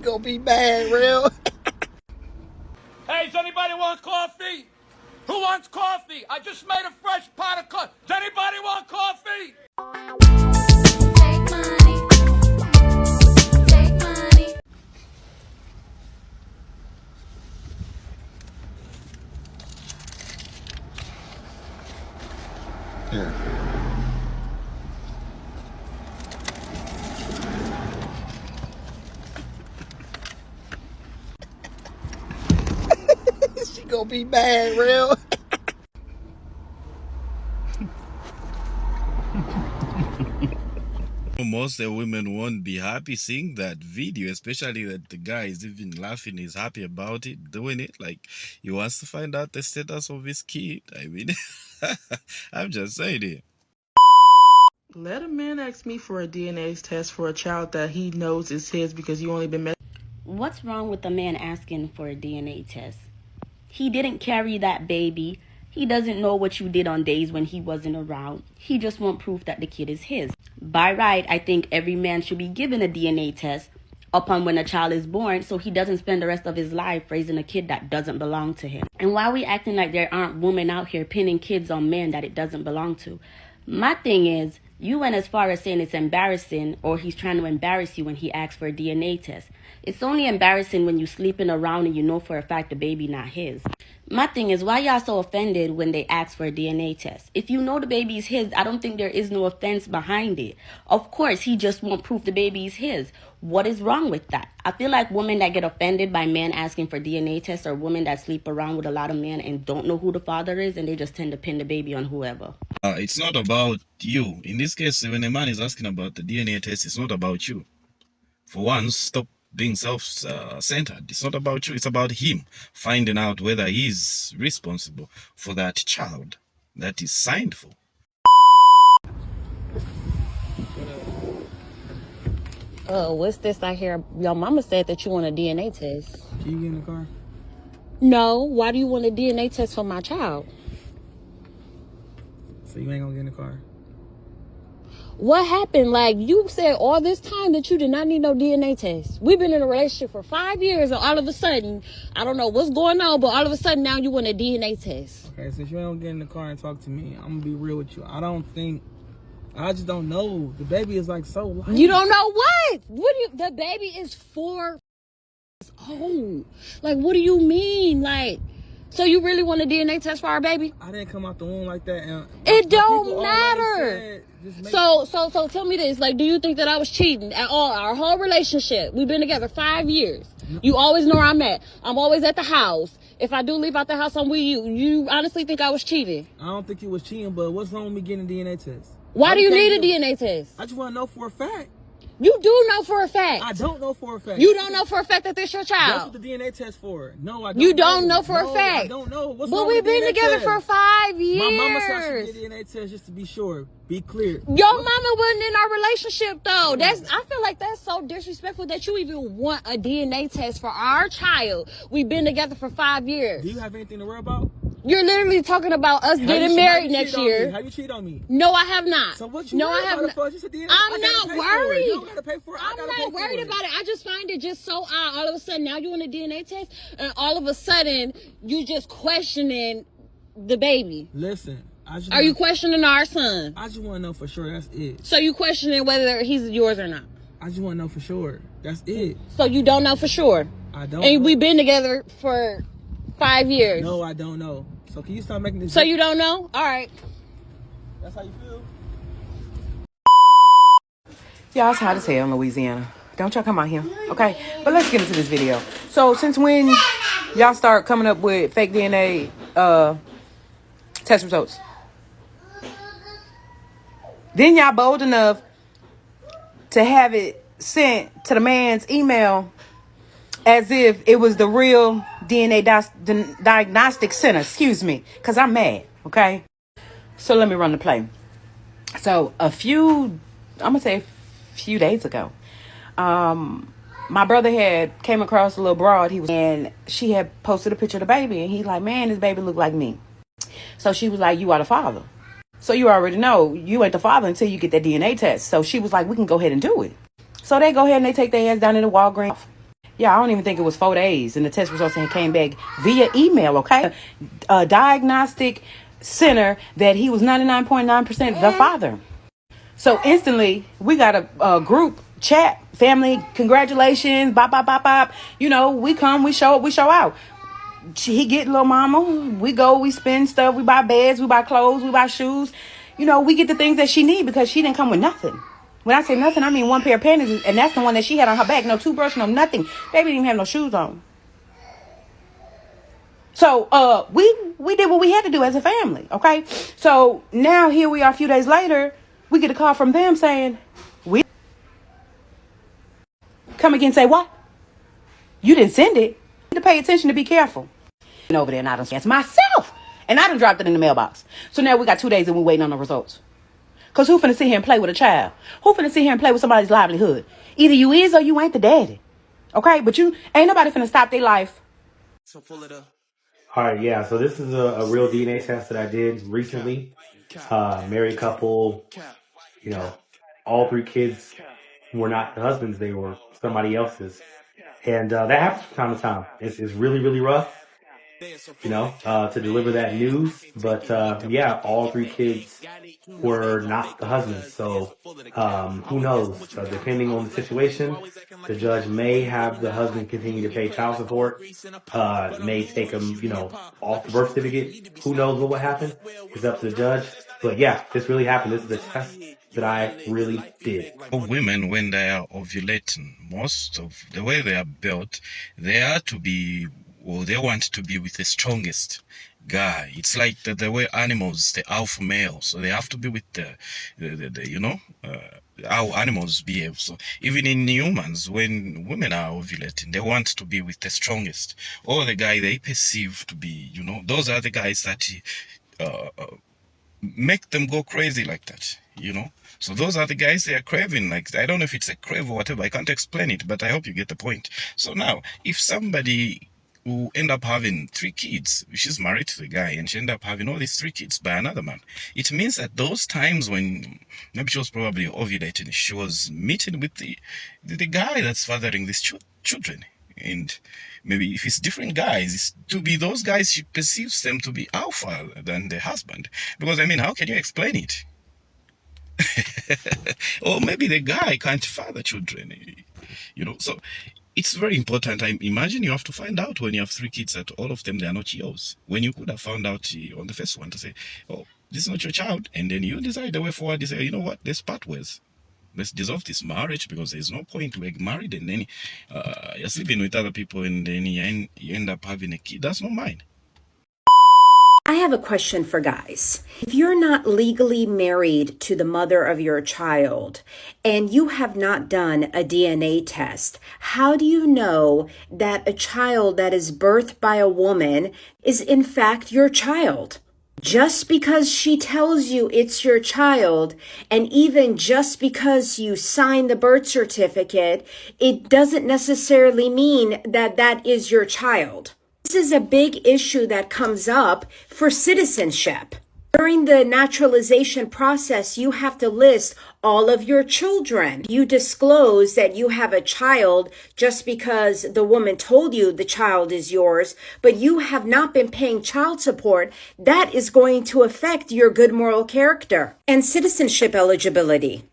gonna be mad, real. Hey, does anybody want coffee? Who wants coffee? I just made a fresh pot of coffee. Does anybody want coffee? Take money. Take money. Here. She gonna be mad, real. Most women won't be happy seeing that video, especially that the guy is even laughing, he's happy about it, doing it. Like, he wants to find out the status of his kid. I mean, I'm just saying it. Let a man ask me for a DNA test for a child that he knows is his because you only been messing. What's wrong with a man asking for a DNA test? He didn't carry that baby. He doesn't know what you did on days when he wasn't around. He just wants proof that the kid is his. By right, I think every man should be given a DNA test upon when a child is born so he doesn't spend the rest of his life raising a kid that doesn't belong to him. And why are we acting like there aren't women out here pinning kids on men that it doesn't belong to? My thing is, you went as far as saying it's embarrassing or he's trying to embarrass you when he asks for a DNA test. It's only embarrassing when you're sleeping around and you know for a fact the baby not his. My thing is, why y'all so offended when they ask for a DNA test? If you know the baby is his, I don't think there is no offense behind it. Of course, he just won't prove the baby is his. What is wrong with that? I feel like women that get offended by men asking for DNA tests are women that sleep around with a lot of men and don't know who the father is, and they just tend to pin the baby on whoever. It's not about you. In this case, when a man is asking about the DNA test, it's not about you. For once, stop being self-centered. It's not about you. It's about him finding out whether he's responsible for that child that is signed for. What's this I hear? Your mama said that you want a DNA test. Can you get in the car? No, why do you want a DNA test for my child? So you ain't gonna get in the car? What happened? Like, you said all this time that you did not need no DNA test. We've been in a relationship for 5 years, and all of a sudden, I don't know what's going on, but all of a sudden now you want a DNA test. Okay, since you ain't gonna get in the car and talk to me, I'm gonna be real with you. I just don't know. The baby is like so light. You don't know what? The baby is 4 old. Like, what do you mean? Like, so you really want a DNA test for our baby? I didn't come out the womb like that. And it don't matter. So tell me this. Like, do you think that I was cheating at all? Our whole relationship, we've been together 5 years. No. You always know where I'm at. I'm always at the house. If I do leave out the house, I'm with you. You honestly think I was cheating? I don't think you was cheating, but what's wrong with me getting a DNA test? Why do you need a DNA test? I just want to know for a fact. You do know for a fact. I don't know for a fact. You don't know for a fact that this your child. That's what the DNA test for. No, I don't. You don't know for a fact. I don't know. What's but wrong we've with been together test? for 5 years. My mama said I should get a DNA test just to be sure. Be clear. Your mama wasn't in our relationship though. I feel like that's so disrespectful that you even want a DNA test for our child. We've been together for 5 years. Do you have anything to worry about? You're literally talking about us getting married next year. Have you cheated on me? No, I have not. So what you no, I have not. I'm not worried. You don't gotta pay for it. I'm not worried about it. I just find it just so odd. All of a sudden, now you want a DNA test, and all of a sudden, you just questioning the baby. Listen. Are you questioning our son? I just want to know for sure. That's it. So you questioning whether he's yours or not? I just want to know for sure. That's it. So you don't know for sure? I don't. And we've been together for 5 years. No, I don't know. So can you stop making this? So you don't know? All right. That's how you feel? Y'all, it's hot as hell in Louisiana. Don't y'all come out here, okay? But let's get into this video. So since when y'all start coming up with fake DNA test results? Then y'all bold enough to have it sent to the man's email as if it was the real DNA diagnostic center. Excuse me, because I'm mad, okay? So let me run the play. So a few days ago, my brother had came across a little broad. And she had posted a picture of the baby, and he's like, man, this baby look like me. So she was like, you are the father. So you already know you ain't the father until you get that DNA test. So she was like, we can go ahead and do it. So they go ahead and they take their ass down to the Walgreens. Yeah, I don't even think it was 4 days. And the test results came back via email, okay? A diagnostic center that he was 99.9% the father. So instantly, we got a group chat, family, congratulations, bop, bop, bop, bop. You know, we come, we show out. He get little mama, we go, we spend stuff, we buy beds, we buy clothes, we buy shoes. You know, we get the things that she need because she didn't come with nothing. When I say nothing, I mean one pair of panties, and that's the one that she had on her back. No toothbrush, no nothing. Baby didn't even have no shoes on. So we did what we had to do as a family, okay? So now here we are a few days later, we get a call from them saying, we come again and say, what? You didn't send it. You need to pay attention to be careful. And over there and I done sent myself. And I done dropped it in the mailbox. So now we got 2 days and we're waiting on the results. Because who finna sit here and play with a child? Who finna sit here and play with somebody's livelihood? Either you is or you ain't the daddy. Okay? But you ain't nobody finna stop their life. All right, yeah. So this is a real DNA test that I did recently. Married couple, you know, all three kids were not the husbands; they were somebody else's, and that happens from time to time. It's really really rough, to deliver that news. But yeah, all three kids were not the husbands. So who knows? Depending on the situation, the judge may have the husband continue to pay child support. May take him, off the birth certificate. Who knows what would happen? It's up to the judge. But yeah, this really happened. This is a test that I really did. For women, when they are ovulating, most of the way they are built, they are to be, or they want to be with the strongest guy. It's like the way animals, the alpha male, so they have to be with how animals behave. So even in humans, when women are ovulating, they want to be with the strongest, or the guy they perceive to be, those are the guys that make them go crazy like that. So those are the guys they are craving. Like, I don't know if it's a crave or whatever, I can't explain it, but I hope you get the point. So now, if somebody who end up having 3 kids, she's married to the guy and she end up having all these 3 kids by another man, it means that those times when maybe she was probably ovulating, she was meeting with the guy that's fathering these children. And maybe if it's different guys, it's to be those guys, she perceives them to be alpha than the husband. Because, how can you explain it? Or maybe the guy can't father children, So it's very important. I imagine you have to find out when you have 3 kids that all of them, they are not yours. When you could have found out on the first one to say, oh, this is not your child. And then you decide the way forward, you say, you know what, let's part ways. Let's dissolve this marriage because there's no point to get married and then you're sleeping with other people and then you end up having a kid. That's not mine. I have a question for guys. If you're not legally married to the mother of your child and you have not done a DNA test, how do you know that a child that is birthed by a woman is in fact your child? Just because she tells you it's your child, and even just because you sign the birth certificate, it doesn't necessarily mean that that is your child. This is a big issue that comes up for citizenship. During the naturalization process, you have to list all of your children. You disclose that you have a child just because the woman told you the child is yours, but you have not been paying child support. That is going to affect your good moral character and citizenship eligibility.